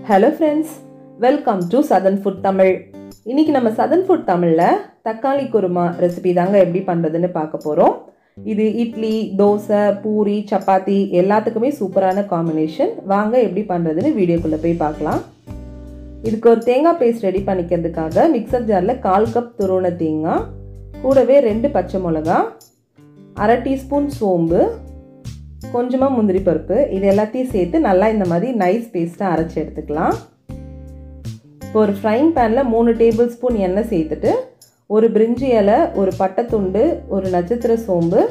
Hello friends, welcome to Southern Food Tamil. இன்னைக்கு நம்ம Southern Food Tamilல தக்காளி குருமா ரெசிபி தாங்க எப்படி பண்றதுன்னு பார்க்க போறோம். இது இட்லி, தோசை, பூரி, சப்பாத்தி எல்லாத்துக்குமே சூப்பரான காம்பினேஷன். வாங்க எப்படி பண்றதுன்னு வீடியோக்குள்ள போய் பார்க்கலாம். இதுக்கு ஒரு தேங்காய் பேஸ்ட் ரெடி பண்ணிக்கிறதுக்காக மிக்சர் ஜார்ல 1/4 கப் துருவன தேங்காய், கூடவே 2 பச்சை மிளகாய், 1/2 டீஸ்பூன் சோம்பு, கொஞ்சமா முந்திரி பருப்பு இது எல்லாத்தையும் சேர்த்து நல்லா இந்த மாதிரி நைஸ் பேஸ்டா அரைச்சு எடுத்துக்கலாம். இப்போ ஒரு ஃப்ரைங் பேன்ல 3 டேபிள் ஸ்பூன் எண்ணெய் சேர்த்துட்டு ஒரு பிரிஞ்சி இலை, ஒரு பட்டை துண்டு, ஒரு நட்சத்திர சோம்பு,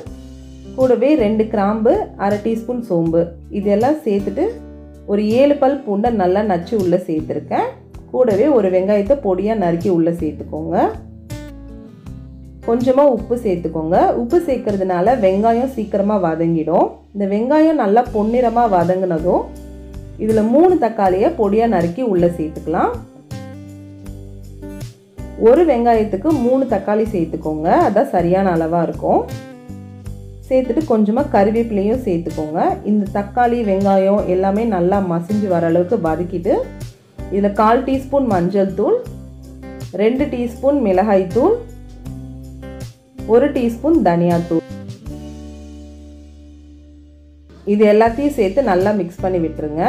கூடவே 2 கிராம்பு, 1/2 டீஸ்பூன் சோம்பு இதெல்லாம் சேர்த்துட்டு ஒரு 7 பல் பூண்டை நல்லா நச்சு உள்ள சேர்த்துருக்கேன். கூடவே ஒரு வெங்காயத்தை பொடியாக நறுக்கி உள்ள சேர்த்துக்கோங்க. கொஞ்சமாக உப்பு சேர்த்துக்கோங்க. உப்பு சேர்க்கறதுனால வெங்காயம் சீக்கிரமாக வதங்கிடும். இந்த வெங்காயம் நல்லா பொன்னிறமாக வதங்கினதும் இதில் 3 தக்காளியை பொடியாக நறுக்கி உள்ளே சேர்த்துக்கலாம். ஒரு வெங்காயத்துக்கு 3 தக்காளி சேர்த்துக்கோங்க, அதான் சரியான அளவாக இருக்கும். சேர்த்துட்டு கொஞ்சமாக கறிவேப்பிலையும் சேர்த்துக்கோங்க. இந்த தக்காளி வெங்காயம் எல்லாமே நல்லா மசிஞ்சு வர அளவுக்கு வதக்கிட்டு இதில் 1/4 டீஸ்பூன் மஞ்சள் தூள், 2 டீஸ்பூன் மிளகாய் தூள், 1 டீஸ்பூன் தனியாத்தூள் இது எல்லாத்தையும் சேர்த்து நல்லா மிக்ஸ் பண்ணி விட்டுருங்க.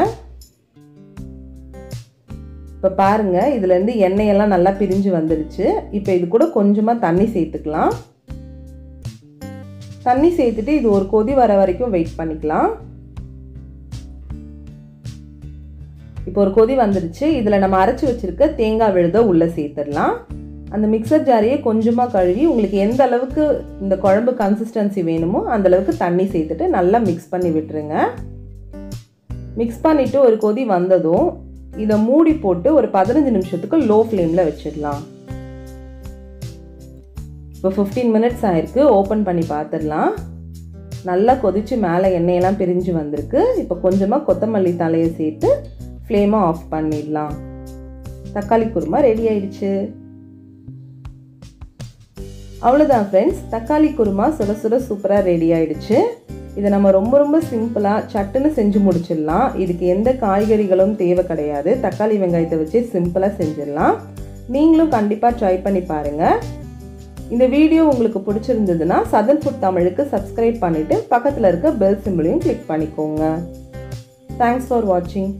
இப்போ பாருங்க, இதுலேருந்து எண்ணெயெல்லாம் நல்லா பிரிஞ்சு வந்துடுச்சு. இப்போ இது கூட கொஞ்சமாக தண்ணி சேர்த்துக்கலாம். தண்ணி சேர்த்துட்டு இது ஒரு கொதி வர வரைக்கும் வெயிட் பண்ணிக்கலாம். இப்போ ஒரு கொதி வந்துடுச்சு. இதில் நம்ம அரைச்சி வச்சிருக்க தேங்காய் விழுதை உள்ளே சேர்த்துடலாம். அந்த மிக்சர் ஜாரையே கொஞ்சமாக கழுவி உங்களுக்கு எந்த அளவுக்கு இந்த குழம்பு கன்சிஸ்டன்சி வேணுமோ அந்த அளவுக்கு தண்ணி சேர்த்துட்டு நல்லா மிக்ஸ் பண்ணி விட்டுருங்க. மிக்ஸ் பண்ணிவிட்டு ஒரு கொதி வந்ததும் இதை மூடி போட்டு ஒரு 15 நிமிஷத்துக்கு லோ ஃப்ளேமில் வச்சிடலாம். இப்போ 15 மினிட்ஸ் ஆயிருக்கு. ஓப்பன் பண்ணி பார்த்துடலாம். நல்லா கொதித்து மேலே எண்ணெயெல்லாம் பிரிஞ்சு வந்திருக்கு. இப்போ கொஞ்சமாக கொத்தமல்லி தலையை சேர்த்து ஃப்ளேமை ஆஃப் பண்ணிடலாம். தக்காளி குருமா ரெடி ஆயிடுச்சு. அவ்வளோதான் ஃப்ரெண்ட்ஸ், தக்காளி குருமா சுட சுட சூப்பராக ரெடி ஆயிடுச்சு. இதை நம்ம ரொம்ப சிம்பிளாக சட்டுன்னு செஞ்சு முடிச்சிடலாம். இதுக்கு எந்த காய்கறிகளும் தேவை கிடையாது. தக்காளி வெங்காயத்தை வச்சு சிம்பிளாக செஞ்சிடலாம். நீங்களும் கண்டிப்பாக ட்ரை பண்ணி பாருங்கள். இந்த வீடியோ உங்களுக்கு பிடிச்சிருந்ததுன்னா சதர்ன் ஃபுட் தமிழுக்கு சப்ஸ்கிரைப் பண்ணிவிட்டு பக்கத்தில் இருக்க பெல் சிம்பிளையும் கிளிக் பண்ணிக்கோங்க. தேங்க்ஸ் ஃபார் வாட்சிங்.